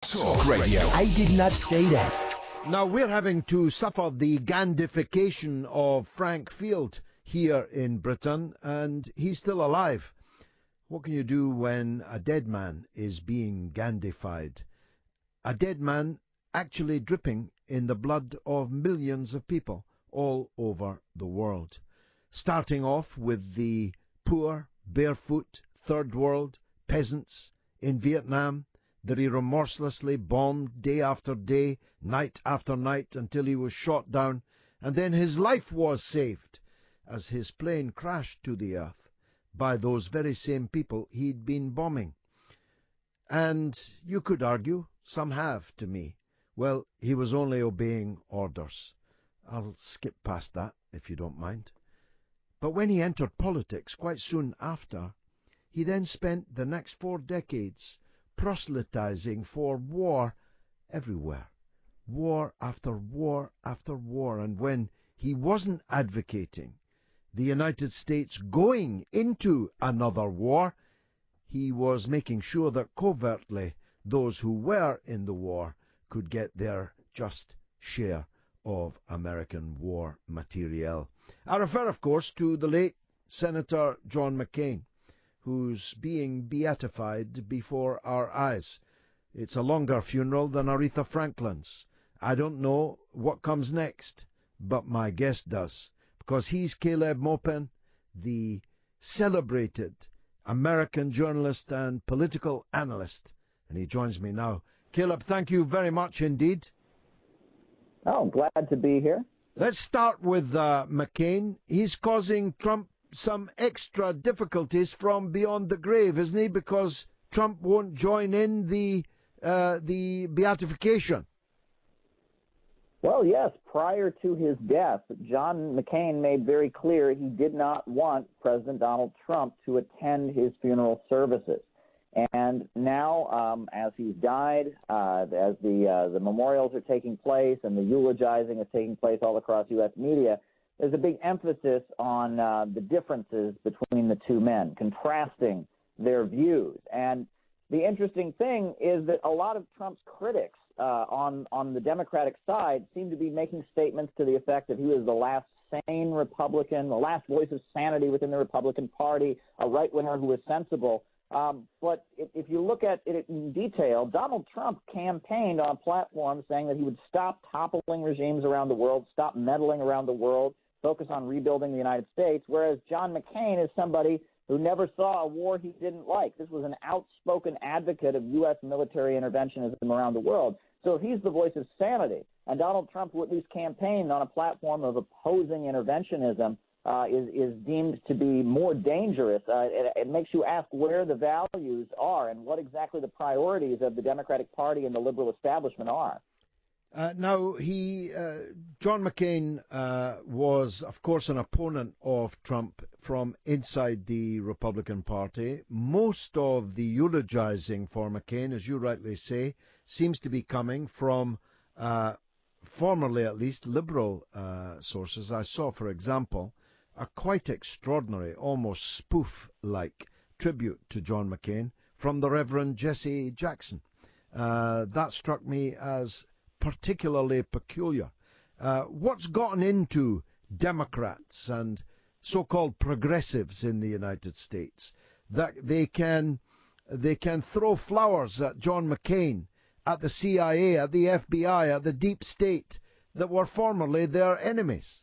Talk Radio. I did not say that. Now, we're having to suffer the gandification of Frank Field here in Britain, and he's still alive. What can you do when a dead man is being gandified? A dead man actually dripping in the blood of millions of people all over the world. Starting off with the poor, barefoot, third world peasants in Vietnam that he remorselessly bombed day after day, night after night, until he was shot down, and then his life was saved as his plane crashed to the earth by those very same people he'd been bombing. And you could argue, some have to me, well, he was only obeying orders. I'll skip past that, if you don't mind. But when he entered politics quite soon after, he then spent the next 4 decades proselytizing for war everywhere. War after war after war. And when he wasn't advocating the United States going into another war, he was making sure that covertly those who were in the war could get their just share of American war materiel. I refer, of course, to the late Senator John McCain, who's being beatified before our eyes. It's a longer funeral than Aretha Franklin's. I don't know what comes next, but my guest does, because he's Caleb Maupin, the celebrated American journalist and political analyst, and he joins me now. Caleb, thank you very much indeed. Oh, glad to be here. Let's start with McCain. He's causing Trump some extra difficulties from beyond the grave, isn't he? Because Trump won't join in the beatification. Well, yes. Prior to his death, John McCain made very clear he did not want President Donald Trump to attend his funeral services. And now, as he's died, as the memorials are taking place and the eulogizing is taking place all across U.S. media, there's a big emphasis on the differences between the two men, contrasting their views. And the interesting thing is that a lot of Trump's critics on the Democratic side seem to be making statements to the effect that he was the last sane Republican, the last voice of sanity within the Republican Party, a right-winger who was sensible. But if you look at it in detail, Donald Trump campaigned on a platform saying that he would stop toppling regimes around the world, stop meddling around the world, focus on rebuilding the United States, whereas John McCain is somebody who never saw a war he didn't like. This was an outspoken advocate of U.S. military interventionism around the world. So if he's the voice of sanity, and Donald Trump, who at least campaigned on a platform of opposing interventionism, is deemed to be more dangerous, it makes you ask where the values are and what exactly the priorities of the Democratic Party and the liberal establishment are. Now, John McCain was, of course, an opponent of Trump from inside the Republican Party. Most of the eulogizing for McCain, as you rightly say, seems to be coming from, formerly at least, liberal sources. I saw, for example, a quite extraordinary, almost spoof-like tribute to John McCain from the Reverend Jesse Jackson. That struck me as particularly peculiar. What's gotten into Democrats and so-called progressives in the United States that they can throw flowers at John McCain, at the CIA, at the FBI, at the deep state that were formerly their enemies?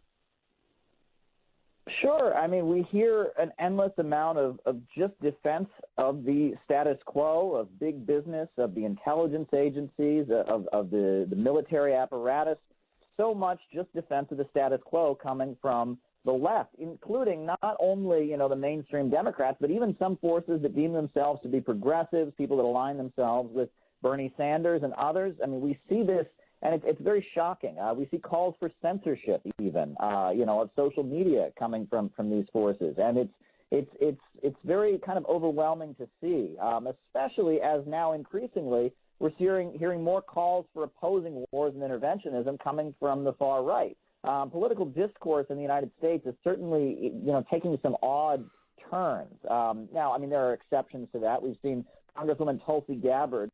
Sure. I mean, we hear an endless amount of just defense of the status quo, of big business, of the intelligence agencies, of the military apparatus. So much just defense of the status quo coming from the left, including not only, the mainstream Democrats, but even some forces that deem themselves to be progressives, people that align themselves with Bernie Sanders and others. I mean, we see this. And it's very shocking. We see calls for censorship, even, of social media coming from these forces, and it's very kind of overwhelming to see, especially as now increasingly we're hearing more calls for opposing wars and interventionism coming from the far right. Political discourse in the United States is certainly, taking some odd turns. Now, I mean, there are exceptions to that. We've seen Congresswoman Tulsi Gabbard,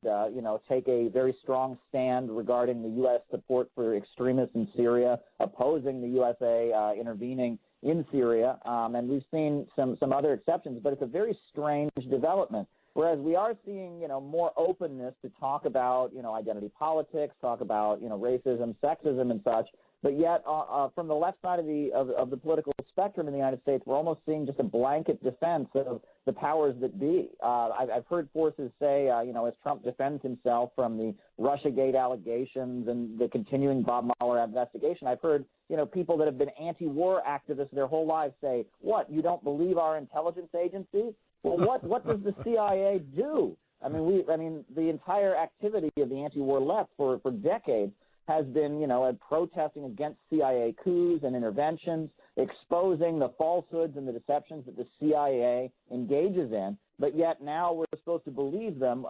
take a very strong stand regarding the U.S. support for extremists in Syria, opposing the USA intervening in Syria. And we've seen some other exceptions, but it's a very strange development. Whereas we are seeing, more openness to talk about, identity politics, talk about, racism, sexism, and such. But yet, from the left side of the political spectrum in the United States, we're almost seeing just a blanket defense of the powers that be. I've heard forces say, as Trump defends himself from the Russiagate allegations and the continuing Bob Mueller investigation, I've heard, people that have been anti-war activists their whole lives say, "What? You don't believe our intelligence agencies? Well, what does the CIA do?" The entire activity of the anti-war left for decades has been, protesting against CIA coups and interventions, exposing the falsehoods and the deceptions that the CIA engages in. But yet now we're supposed to believe them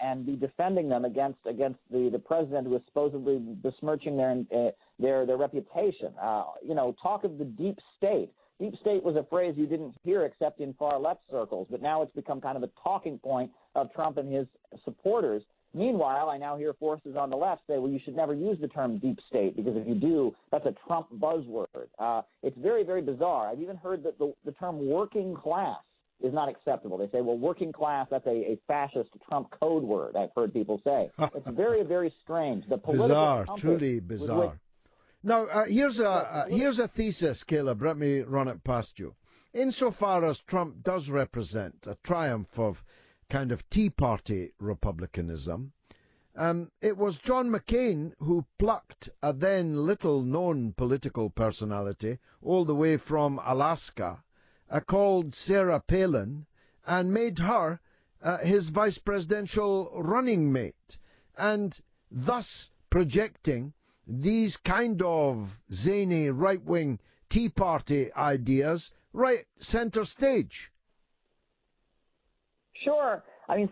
and be defending them against the president who is supposedly besmirching their reputation. Talk of the deep state. Deep state was a phrase you didn't hear except in far left circles, but now it's become kind of a talking point of Trump and his supporters. Meanwhile, I now hear forces on the left say, well, you should never use the term deep state because if you do, that's a Trump buzzword. It's very, very bizarre. I've even heard that the term working class is not acceptable. They say, well, working class, that's a fascist Trump code word, I've heard people say. It's very, very strange. The political bizarre, truly bizarre. Now, here's a thesis, Caleb. Let me run it past you. Insofar as Trump does represent a triumph of kind of Tea Party republicanism, it was John McCain who plucked a then little-known political personality all the way from Alaska, called Sarah Palin, and made her his vice presidential running mate, and thus projecting these kind of zany right-wing Tea Party ideas right center stage. Sure.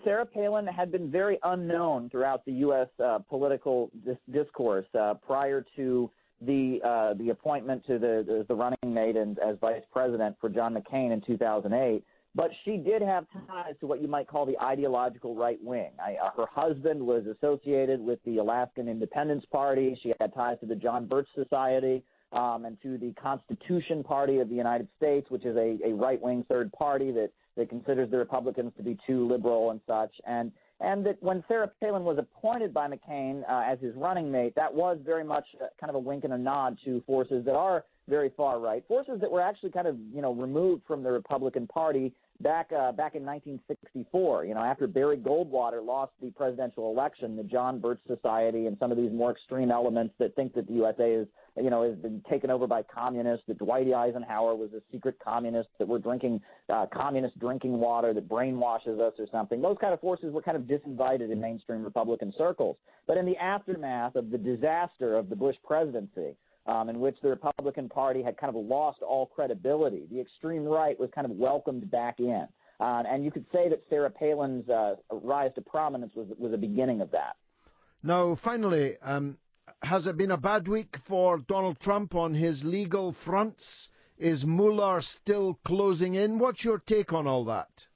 Sarah Palin had been very unknown throughout the U.S. Political discourse prior to the appointment to the running mate and as vice president for John McCain in 2008. But she did have ties to what you might call the ideological right wing. Her husband was associated with the Alaskan Independence Party. She had ties to the John Birch Society and to the Constitution Party of the United States, which is a right-wing third party that considers the Republicans to be too liberal and such. And that when Sarah Palin was appointed by McCain as his running mate, that was very much kind of a wink and a nod to forces that are very far right, forces that were actually kind of, removed from the Republican Party back in 1964. After Barry Goldwater lost the presidential election, the John Birch Society and some of these more extreme elements that think that the USA is, has been taken over by communists, that Dwight Eisenhower was a secret communist, that we're drinking communist drinking water that brainwashes us or something. Those kind of forces were kind of disinvited in mainstream Republican circles. But in the aftermath of the disaster of the Bush presidency, in which the Republican Party had kind of lost all credibility, the extreme right was kind of welcomed back in. And you could say that Sarah Palin's rise to prominence was a beginning of that. Now, finally, has it been a bad week for Donald Trump on his legal fronts? Is Mueller still closing in? What's your take on all that?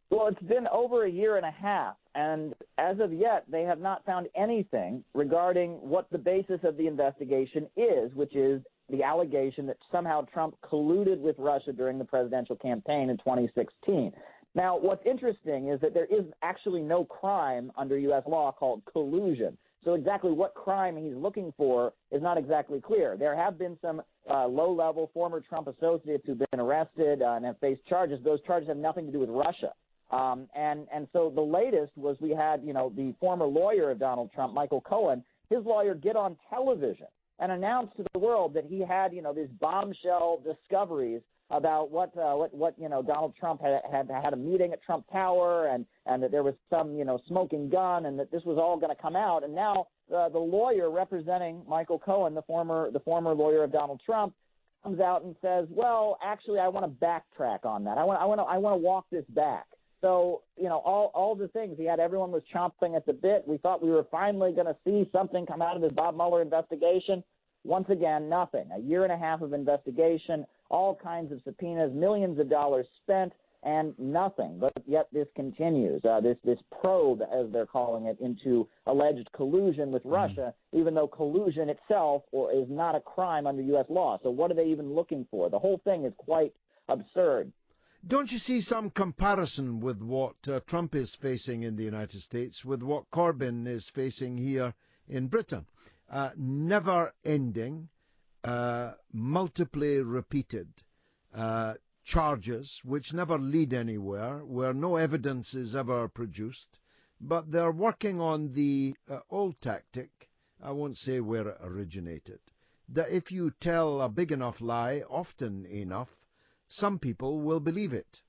Well, it's been over a year and a half, and as of yet, they have not found anything regarding what the basis of the investigation is, which is the allegation that somehow Trump colluded with Russia during the presidential campaign in 2016. Now, what's interesting is that there is actually no crime under U.S. law called collusion. So exactly what crime he's looking for is not exactly clear. There have been some low-level former Trump associates who've been arrested and have faced charges. Those charges have nothing to do with Russia. And so the latest was we had, the former lawyer of Donald Trump, Michael Cohen, his lawyer get on television and announce to the world that he had, these bombshell discoveries about what Donald Trump had a meeting at Trump Tower and that there was some, smoking gun and that this was all going to come out. And now the lawyer representing Michael Cohen, the former lawyer of Donald Trump, comes out and says, well, actually, I want to backtrack on that. I want to walk this back. So, all the things everyone was chomping at the bit. We thought we were finally going to see something come out of this Bob Mueller investigation. Once again, nothing. A year and a half of investigation, all kinds of subpoenas, millions of dollars spent. and nothing. But yet this continues, this probe, as they're calling it, into alleged collusion with Russia, even though collusion itself is not a crime under U.S. law. So what are they even looking for? The whole thing is quite absurd. Don't you see some comparison with what Trump is facing in the United States with what Corbyn is facing here in Britain? Never-ending, multiply repeated charges which never lead anywhere, where no evidence is ever produced, but they're working on the old tactic, I won't say where it originated, that if you tell a big enough lie often enough, some people will believe it.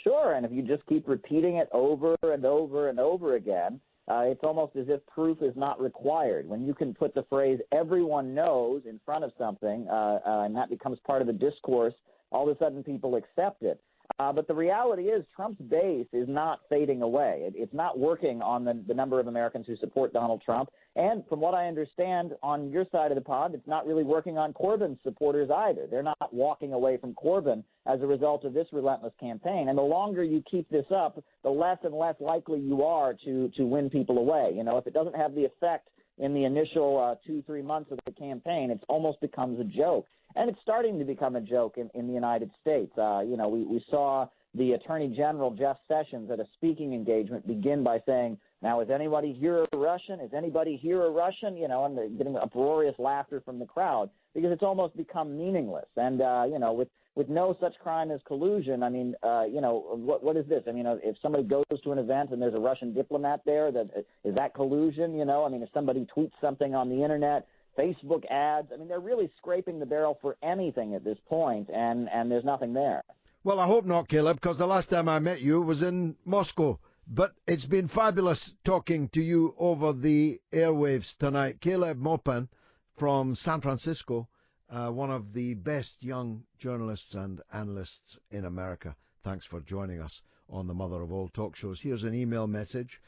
Sure, and if you just keep repeating it over and over and over again, it's almost as if proof is not required. When you can put the phrase "everyone knows" in front of something, and that becomes part of the discourse, all of a sudden people accept it. But the reality is Trump's base is not fading away. It's not working on the number of Americans who support Donald Trump. And from what I understand on your side of the pond, it's not really working on Corbyn's supporters either. They're not walking away from Corbyn as a result of this relentless campaign. And the longer you keep this up, the less and less likely you are to win people away. You know, if it doesn't have the effect in the initial 2-3 months of the campaign, it almost becomes a joke. And it's starting to become a joke in the United States. We saw the Attorney General, Jeff Sessions, at a speaking engagement begin by saying, "Now, is anybody here a Russian? Is anybody here a Russian?" And they're getting uproarious laughter from the crowd because it's almost become meaningless. And, with no such crime as collusion, I mean, what is this? I mean, if somebody goes to an event and there's a Russian diplomat there, is that collusion? I mean, if somebody tweets something on the Internet, Facebook ads, I mean, they're really scraping the barrel for anything at this point, and there's nothing there. Well, I hope not, Caleb, because the last time I met you was in Moscow. But it's been fabulous talking to you over the airwaves tonight. Caleb Maupin from San Francisco, one of the best young journalists and analysts in America. Thanks for joining us on the Mother of All Talk Shows. Here's an email message